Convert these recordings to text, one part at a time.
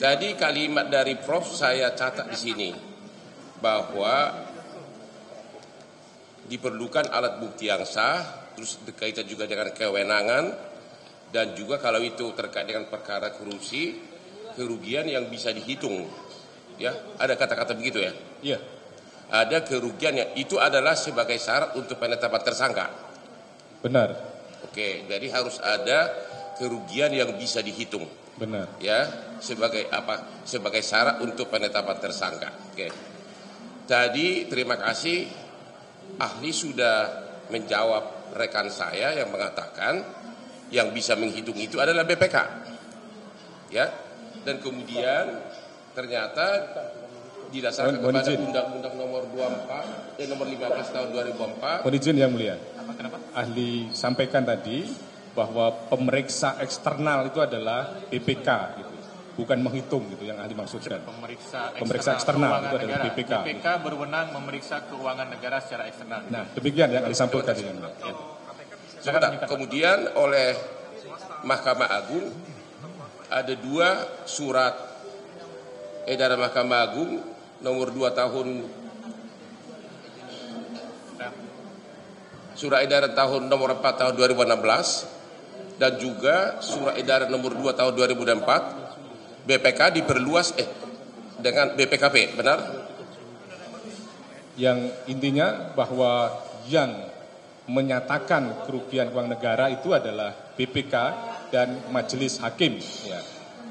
Tadi kalimat dari Prof saya catat di sini bahwa diperlukan alat bukti yang sah, terus berkaitan juga dengan kewenangan, dan juga kalau itu terkait dengan perkara korupsi, kerugian yang bisa dihitung. Ya, ada kata-kata begitu ya? Iya. Ada kerugian yang itu adalah sebagai syarat untuk penetapan tersangka. Benar. Oke, jadi harus ada kerugian yang bisa dihitung. Benar. Ya, sebagai apa? Sebagai syarat untuk penetapan tersangka. Oke. Tadi terima kasih ahli sudah menjawab rekan saya yang mengatakan yang bisa menghitung itu adalah BPK. Ya. Dan kemudian ternyata didasarkan kepada Undang-Undang nomor 15 tahun 2004. Mohon izin yang mulia. Kenapa? Ahli sampaikan tadi bahwa pemeriksa eksternal itu adalah BPK gitu. Bukan menghitung gitu yang ahli maksudkan. Pemeriksa eksternal itu adalah BPK. BPK berwenang memeriksa keuangan negara secara eksternal. Nah, demikian yang ahli sampaikan. Kemudian oleh Mahkamah Agung ada 2 surat edaran Mahkamah Agung nomor 2 tahun surat edaran tahun nomor 4 tahun 2016 dan juga surat edaran nomor 2 tahun 2004 BPK diperluas dengan BPKP, benar? Yang intinya bahwa yang menyatakan kerugian uang negara itu adalah BPK dan majelis hakim ya.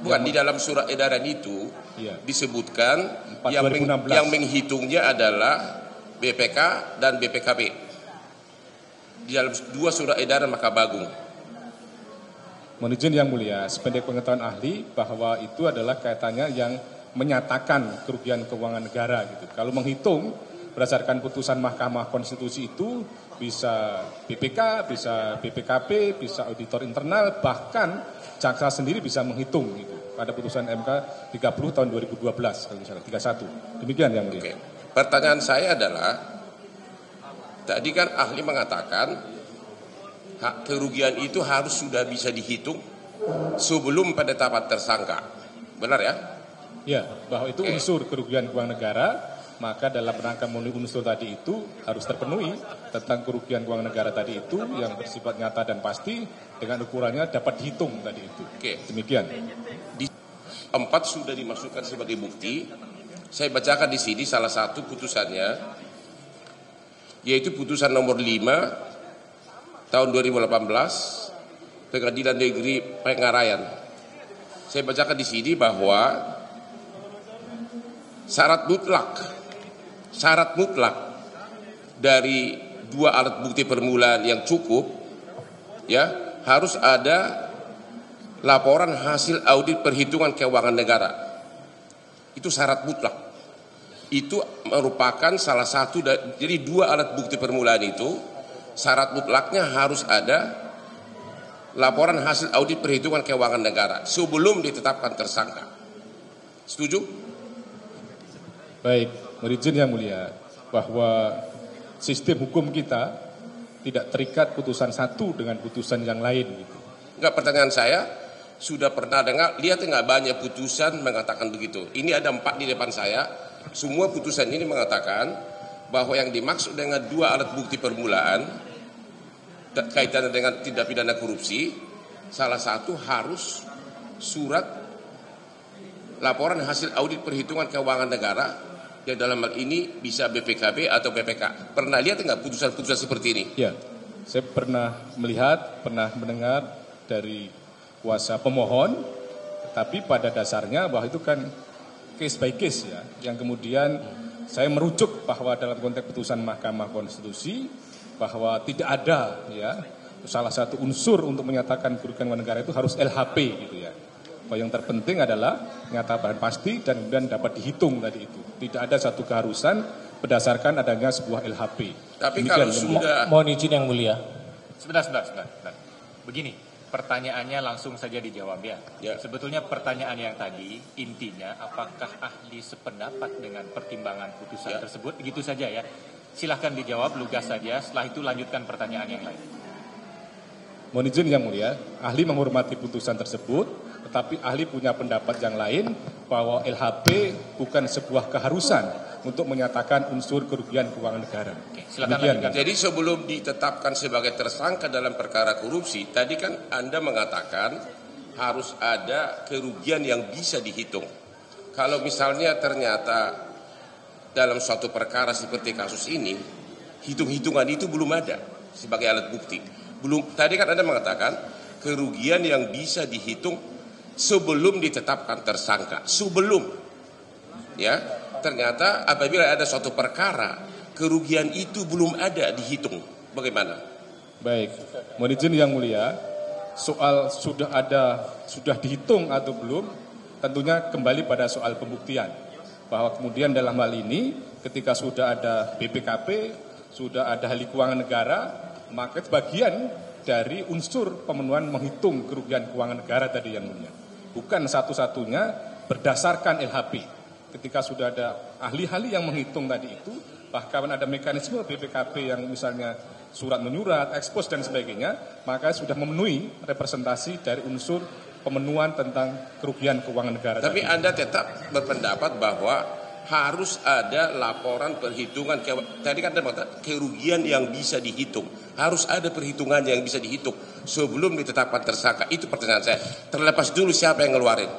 Bukan, di dalam surat edaran itu disebutkan yang menghitungnya adalah BPK dan BPKP di dalam 2 surat edaran Mahkamah Agung. Mohon izin yang mulia, sependek pengetahuan ahli bahwa itu adalah kaitannya yang menyatakan kerugian keuangan negara gitu. Kalau menghitung berdasarkan putusan Mahkamah Konstitusi itu bisa BPK, bisa BPKP, bisa auditor internal, bahkan jaksa sendiri bisa menghitung gitu. Pada putusan MK 30 tahun 2012 kalau misalnya 31. Demikian yang mulia. Oke. Pertanyaan saya adalah tadi kan ahli mengatakan hak kerugian itu harus sudah bisa dihitung sebelum penetapan tersangka. Benar ya? Ya, bahwa itu unsur kerugian keuangan negara, maka dalam rangka memenuhi unsur tadi itu harus terpenuhi tentang kerugian keuangan negara tadi itu yang bersifat nyata dan pasti dengan ukurannya dapat dihitung tadi itu. Oke. Demikian. 4 sudah dimasukkan sebagai bukti. Saya bacakan di sini salah satu putusannya, yaitu putusan nomor 5 tahun 2018 Pengadilan Negeri Pengarayan. Saya bacakan di sini bahwa syarat mutlak dari 2 alat bukti permulaan yang cukup ya harus ada laporan hasil audit perhitungan keuangan negara. Itu syarat mutlak. Itu merupakan salah satu jadi 2 alat bukti permulaan itu syarat mutlaknya harus ada laporan hasil audit perhitungan keuangan negara sebelum ditetapkan tersangka. Setuju? Baik, mohon izin yang mulia bahwa sistem hukum kita tidak terikat putusan satu dengan putusan yang lain gitu. Enggak, pertanyaan saya sudah pernah dengar, lihat enggak banyak putusan mengatakan begitu. Ini ada 4 di depan saya. Semua putusan ini mengatakan bahwa yang dimaksud dengan 2 alat bukti permulaan kaitannya dengan tindak pidana korupsi, salah satu harus surat laporan hasil audit perhitungan keuangan negara yang dalam hal ini bisa BPKB atau BPK. Pernah lihat enggak putusan-putusan seperti ini? Ya, saya pernah melihat, pernah mendengar dari kuasa pemohon, tapi pada dasarnya bahwa itu kan case by case ya, yang kemudian saya merujuk bahwa dalam konteks putusan Mahkamah Konstitusi bahwa tidak ada ya salah satu unsur untuk menyatakan kerugian keuangan negara itu harus LHP gitu ya. Bahwa yang terpenting adalah nyata dan pasti dan kemudian dapat dihitung tadi itu. Tidak ada satu keharusan berdasarkan adanya sebuah LHP. Tapi demikian, kalau sudah mohon izin yang mulia. Sebentar. Begini, pertanyaannya langsung saja dijawab ya. Sebetulnya pertanyaan yang tadi intinya apakah ahli sependapat dengan pertimbangan putusan tersebut? Begitu saja ya. Silahkan dijawab lugas saja. Setelah itu lanjutkan pertanyaan yang lain. Mohon izin yang mulia, ahli menghormati putusan tersebut Tetapi ahli punya pendapat yang lain bahwa LHP bukan sebuah keharusan untuk menyatakan unsur kerugian keuangan negara. Silakan. Jadi sebelum ditetapkan sebagai tersangka dalam perkara korupsi, tadi kan Anda mengatakan harus ada kerugian yang bisa dihitung. Kalau misalnya ternyata dalam suatu perkara seperti kasus ini, hitung-hitungan itu belum ada sebagai alat bukti. Tadi kan Anda mengatakan kerugian yang bisa dihitung sebelum ditetapkan tersangka. Sebelum, ya, ternyata apabila ada suatu perkara, kerugian itu belum ada dihitung. Bagaimana? Baik, mohon izin yang mulia, soal sudah dihitung atau belum, tentunya kembali pada soal pembuktian. Bahwa kemudian dalam hal ini, ketika sudah ada BPKP, sudah ada ahli keuangan negara, maka bagian dari unsur pemenuhan menghitung kerugian keuangan negara tadi yang mulia. Bukan satu-satunya berdasarkan LHP. Ketika sudah ada ahli-ahli yang menghitung tadi itu, bahkan ada mekanisme BPKP yang misalnya surat menyurat, ekspos dan sebagainya, maka sudah memenuhi representasi dari unsur pemenuhan tentang kerugian keuangan negara. Tapi tadi. Anda tetap berpendapat bahwa harus ada laporan perhitungan. Tadi kan Anda mengatakan kerugian yang bisa dihitung. Harus ada perhitungan yang bisa dihitung sebelum ditetapkan tersangka. Itu pertanyaan saya. Terlepas dulu siapa yang ngeluarin.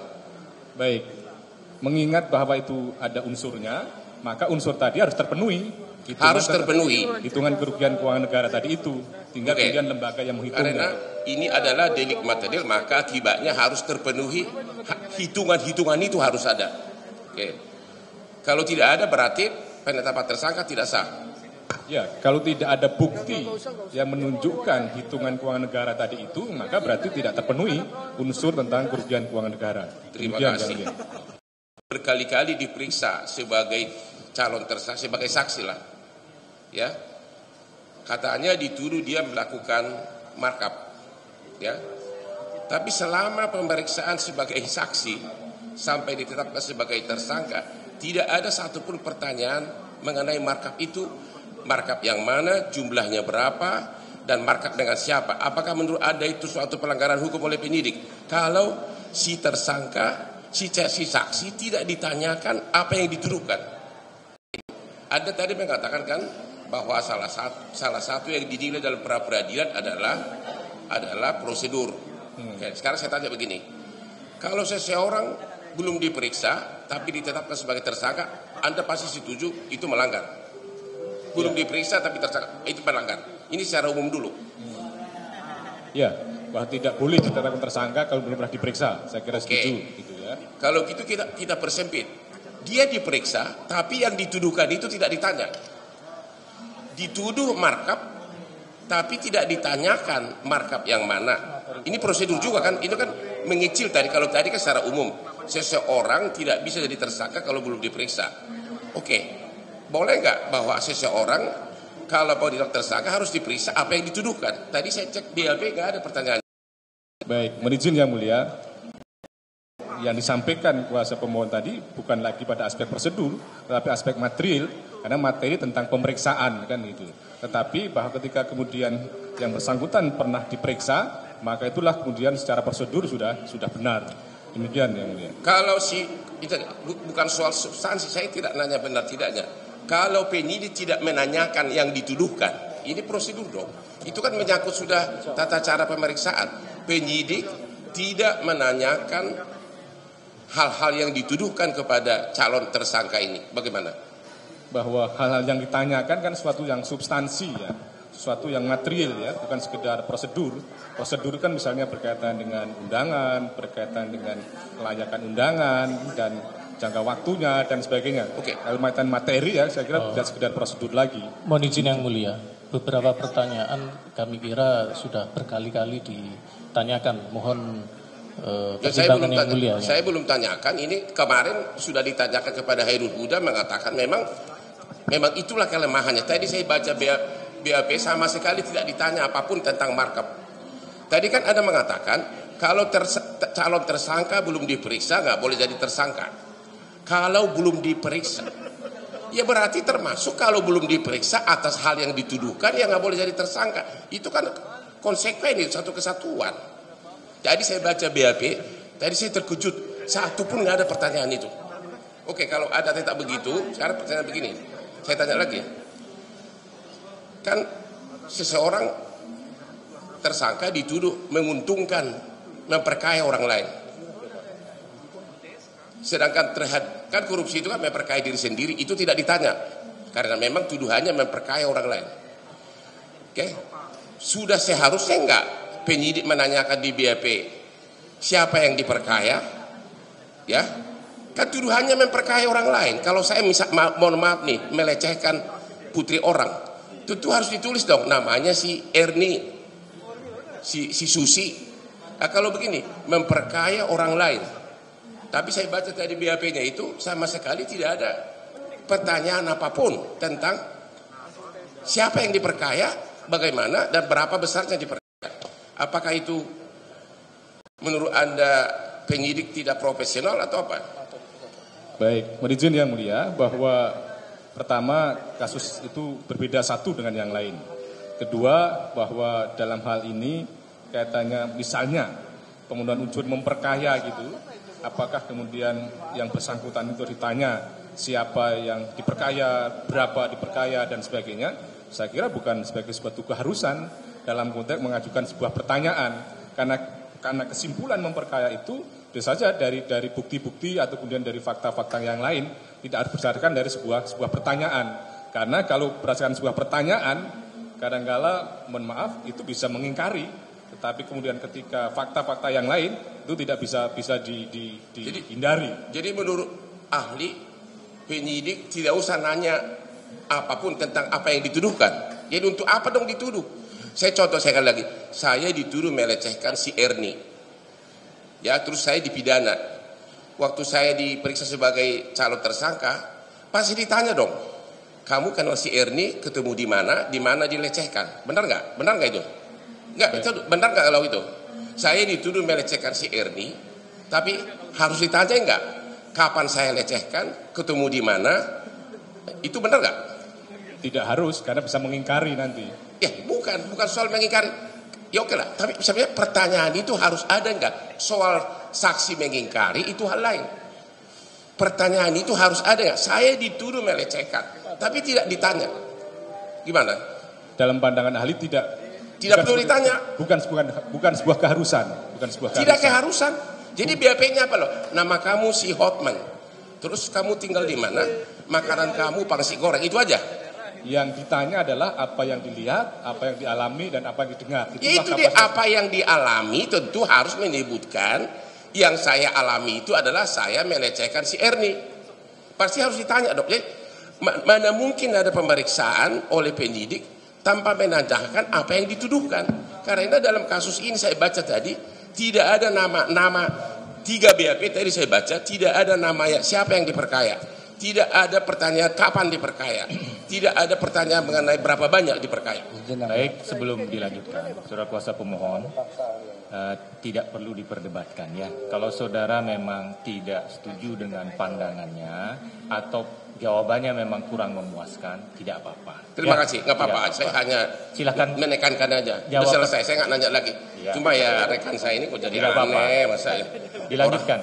Baik. Mengingat bahwa itu ada unsurnya, maka unsur tadi harus terpenuhi. Harus terpenuhi. Hitungan kerugian keuangan negara tadi itu. Tinggal kemudian lembaga yang menghitungnya. Karena ini adalah delik material, maka akibatnya harus terpenuhi. Hitungan-hitungan itu harus ada. Oke. Kalau tidak ada berarti penetapan tersangka tidak sah. Ya, kalau tidak ada bukti yang menunjukkan hitungan keuangan negara tadi itu, maka berarti tidak terpenuhi unsur tentang kerugian keuangan negara. Terima kasih. Berkali-kali diperiksa sebagai calon tersangka, sebagai saksi lah. Ya. Katanya dituduh dia melakukan markup. Ya. Tapi selama pemeriksaan sebagai saksi sampai ditetapkan sebagai tersangka, tidak ada satupun pertanyaan mengenai markup itu. Markup yang mana, jumlahnya berapa, dan markup dengan siapa. Apakah menurut Anda itu suatu pelanggaran hukum oleh penyidik? Kalau si tersangka, si saksi tidak ditanyakan apa yang dituduhkan. Anda tadi mengatakan kan bahwa salah satu yang dinilai dalam pra-peradilan adalah prosedur. Oke, sekarang saya tanya begini. Kalau seseorang belum diperiksa tapi ditetapkan sebagai tersangka, Anda pasti setuju itu melanggar. Belum diperiksa tapi tersangka, itu melanggar. Ini secara umum dulu. Ya, bahwa tidak boleh ditetapkan tersangka kalau belum pernah diperiksa. Saya kira setuju. Gitu ya. Kalau gitu kita persempit. Dia diperiksa tapi yang dituduhkan itu tidak ditanya. Dituduh markup tapi tidak ditanyakan markup yang mana. Ini prosedur juga kan. Itu kan mengicil tadi. Kalau tadi kan secara umum, seseorang tidak bisa jadi tersangka kalau belum diperiksa. Oke, boleh nggak bahwa seseorang kalau mau ditetapkan tersangka harus diperiksa apa yang dituduhkan? Tadi saya cek BAP nggak ada pertanyaan. Baik, menizin yang mulia, yang disampaikan kuasa pemohon tadi bukan lagi pada aspek prosedur, tetapi aspek material, karena materi tentang pemeriksaan kan itu. Tetapi bahwa ketika kemudian yang bersangkutan pernah diperiksa, maka itulah kemudian secara prosedur sudah benar. Demikian yang mulia. Kalau bukan soal substansi, saya tidak nanya benar tidaknya. Kalau penyidik tidak menanyakan yang dituduhkan, ini prosedur dong. Itu kan menyangkut sudah tata cara pemeriksaan. Penyidik tidak menanyakan hal-hal yang dituduhkan kepada calon tersangka ini. Bagaimana? Bahwa hal-hal yang ditanyakan kan sesuatu yang substansi ya. Sesuatu yang material ya, bukan sekedar prosedur. Prosedur kan misalnya berkaitan dengan undangan, berkaitan dengan kelayakan undangan dan jangka waktunya dan sebagainya. Oke, kaitan materi ya, saya kira tidak sekedar prosedur lagi. Mohon izin yang mulia, beberapa pertanyaan kami kira sudah berkali-kali ditanyakan. Mohon pertimbangan yang mulia. Saya belum tanyakan. Ini kemarin sudah ditanyakan kepada Hairul Huda, mengatakan memang itulah kelemahannya. Tadi saya baca BAP sama sekali tidak ditanya apapun tentang markup. Tadi kan Anda mengatakan kalau calon tersangka belum diperiksa nggak boleh jadi tersangka. Kalau belum diperiksa, ya berarti termasuk kalau belum diperiksa atas hal yang dituduhkan ya nggak boleh jadi tersangka. Itu kan konsekuen, itu satu kesatuan. Jadi saya baca BAP, Tadi saya terkejut, satu pun nggak ada pertanyaan itu. Oke, kalau ada tidak begitu, sekarang pertanyaan begini. Saya tanya lagi. Kan seseorang tersangka dituduh menguntungkan, memperkaya orang lain. Sedangkan kan korupsi itu kan memperkaya diri sendiri, itu tidak ditanya. Karena memang tuduhannya memperkaya orang lain. Oke, sudah seharusnya enggak penyidik menanyakan di BAP siapa yang diperkaya, ya? Kan tuduhannya memperkaya orang lain. Kalau saya mohon maaf nih, melecehkan putri orang, tentu harus ditulis dong namanya si Erni, si Susi. Nah, kalau begini, memperkaya orang lain. Tapi saya baca tadi BAP-nya itu sama sekali tidak ada pertanyaan apapun tentang siapa yang diperkaya, bagaimana dan berapa besarnya diperkaya. Apakah itu menurut Anda penyidik tidak profesional atau apa? Baik, izin yang mulia bahwa pertama kasus itu berbeda satu dengan yang lain. Kedua, bahwa dalam hal ini kaitannya misalnya pembunuhan unsur memperkaya gitu, apakah kemudian yang bersangkutan itu ditanya siapa yang diperkaya, berapa diperkaya dan sebagainya, saya kira bukan sebagai sebuah keharusan dalam konteks mengajukan sebuah pertanyaan, karena kesimpulan memperkaya itu bisa saja dari bukti-bukti atau kemudian dari fakta-fakta yang lain, tidak harus berdasarkan dari sebuah pertanyaan. Karena kalau berdasarkan sebuah pertanyaan, kadangkala mohon maaf itu bisa mengingkari, tetapi kemudian ketika fakta-fakta yang lain itu tidak bisa dihindari. Jadi menurut ahli, penyidik tidak usah nanya apapun tentang apa yang dituduhkan. Jadi untuk apa dong dituduh? Saya contoh sekali lagi, saya dituduh melecehkan si Erni. Ya, terus saya dipidana. Waktu saya diperiksa sebagai calon tersangka, pasti ditanya dong, kamu kenal si Erni, ketemu di mana dilecehkan. Benar nggak? Benar nggak itu? Nggak, itu benar nggak kalau itu? Saya dituduh melecehkan si Erni, tapi harus ditanya nggak? Kapan saya lecehkan, ketemu di mana? Itu benar nggak? Tidak harus, karena bisa mengingkari nanti. Ya, bukan soal mengingkari. Ya oke lah, tapi sebenarnya pertanyaan itu harus ada nggak? Soal saksi mengingkari itu hal lain. Pertanyaan itu harus ada nggak? Saya dituduh melecehkan, tapi tidak ditanya. Gimana? Dalam pandangan ahli tidak perlu ditanya. Bukan sebuah keharusan. Tidak keharusan. Jadi BAP-nya apa loh? Nama kamu si Hotman. Terus kamu tinggal di mana? Makanan kamu pangsit goreng, itu aja. Yang ditanya adalah apa yang dilihat, apa yang dialami, dan apa yang didengar. Itu dia, apa yang dialami tentu harus menyebutkan yang saya alami itu adalah saya melecehkan si Erni. Pasti harus ditanya dok. Jadi, mana mungkin ada pemeriksaan oleh penyidik tanpa menanyakan apa yang dituduhkan. Karena dalam kasus ini saya baca tadi tidak ada nama 3 BAP tadi saya baca tidak ada namanya siapa yang diperkaya. Tidak ada pertanyaan kapan diperkaya. Tidak ada pertanyaan mengenai berapa banyak diperkaya. Baik, sebelum dilanjutkan, saudara kuasa pemohon, tidak perlu diperdebatkan ya. Kalau saudara memang tidak setuju dengan pandangannya atau jawabannya memang kurang memuaskan, tidak apa-apa. Terima kasih, nggak apa-apa. Saya hanya silakan menekankan aja. Sudah selesai, saya nggak nanya lagi. Ya. Cuma ya rekan saya ini kok jadi aneh, masa dilanjutkan.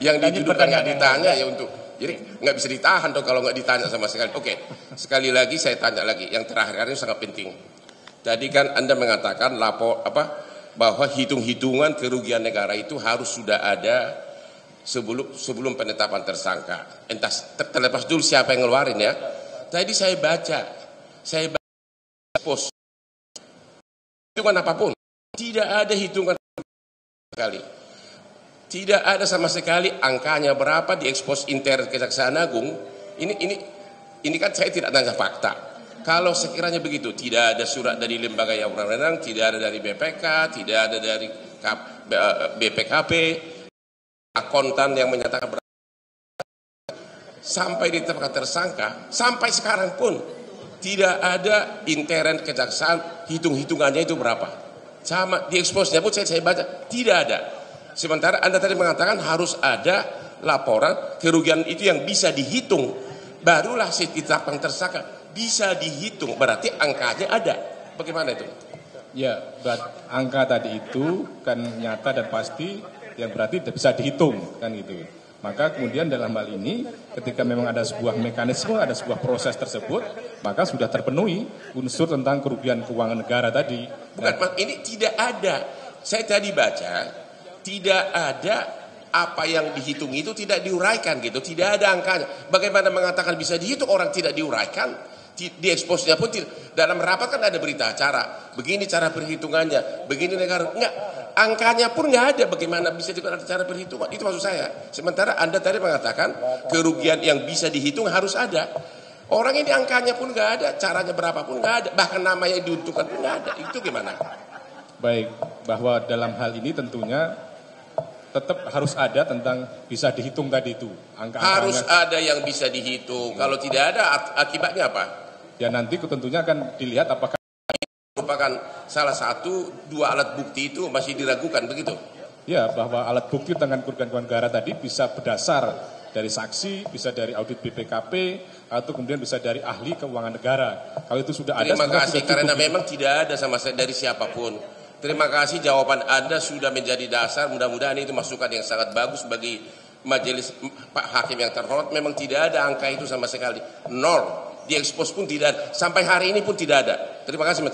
Yang dituduh nggak ditanya ya untuk. Jadi nggak bisa ditahan dong kalau nggak ditanya sama sekali. Oke, sekali lagi saya tanya lagi. Yang terakhir ini sangat penting. Tadi kan Anda mengatakan bahwa hitung-hitungan kerugian negara itu harus sudah ada sebelum penetapan tersangka. Entah terlepas dulu siapa yang ngeluarin ya. Tadi saya baca pos hitungan apapun, tidak ada hitungan sekali. Tidak ada sama sekali angkanya berapa diekspos intern Kejaksaan Agung. Ini kan saya tidak nanya fakta. Kalau sekiranya begitu, tidak ada surat dari lembaga yang berwenang, tidak ada dari BPK, tidak ada dari BPKP, akuntan yang menyatakan sampai ditetapkan tersangka, sampai sekarang pun tidak ada intern Kejaksaan hitung-hitungannya itu berapa. Sama dieksposnya pun saya baca tidak ada. Sementara Anda tadi mengatakan harus ada laporan kerugian itu yang bisa dihitung. Barulah ditetapkan tersangka bisa dihitung. Berarti angkanya ada. Bagaimana itu? Ya, angka tadi itu kan nyata dan pasti yang berarti bisa dihitung kan itu. Maka kemudian dalam hal ini ketika memang ada sebuah mekanisme, ada sebuah proses tersebut, maka sudah terpenuhi unsur tentang kerugian keuangan negara tadi. Bukan, ini tidak ada. Saya tadi baca, tidak ada apa yang dihitung itu tidak diuraikan gitu, tidak ada angkanya. Bagaimana mengatakan bisa dihitung orang tidak diuraikan? Di eksposnya pun tidak. Dalam rapat kan ada berita acara, begini cara perhitungannya, begini negara, enggak, angkanya pun nggak ada. Bagaimana bisa ada cara perhitungan? Itu maksud saya. Sementara Anda tadi mengatakan kerugian yang bisa dihitung harus ada. Orang ini angkanya pun nggak ada, caranya berapa pun nggak ada, bahkan namanya diuntukkan pun nggak ada. Itu gimana? Baik, bahwa dalam hal ini tentunya tetap harus ada tentang bisa dihitung tadi itu. Harus ada yang bisa dihitung. Kalau tidak ada, akibatnya apa? Ya nanti tentunya akan dilihat apakah merupakan salah satu dua alat bukti itu masih diragukan begitu? Ya, bahwa alat bukti tentang kerugian keuangan negara tadi bisa berdasar dari saksi, bisa dari audit BPKP, atau kemudian bisa dari ahli keuangan negara. Kalau itu sudah ada, terima kasih karena memang tidak ada sama saya dari siapapun. Terima kasih jawaban Anda sudah menjadi dasar. Mudah-mudahan itu masukan yang sangat bagus bagi majelis Pak Hakim yang terhormat. Memang tidak ada angka itu sama sekali, nol. Di ekspos pun tidak ada. Sampai hari ini pun tidak ada. Terima kasih.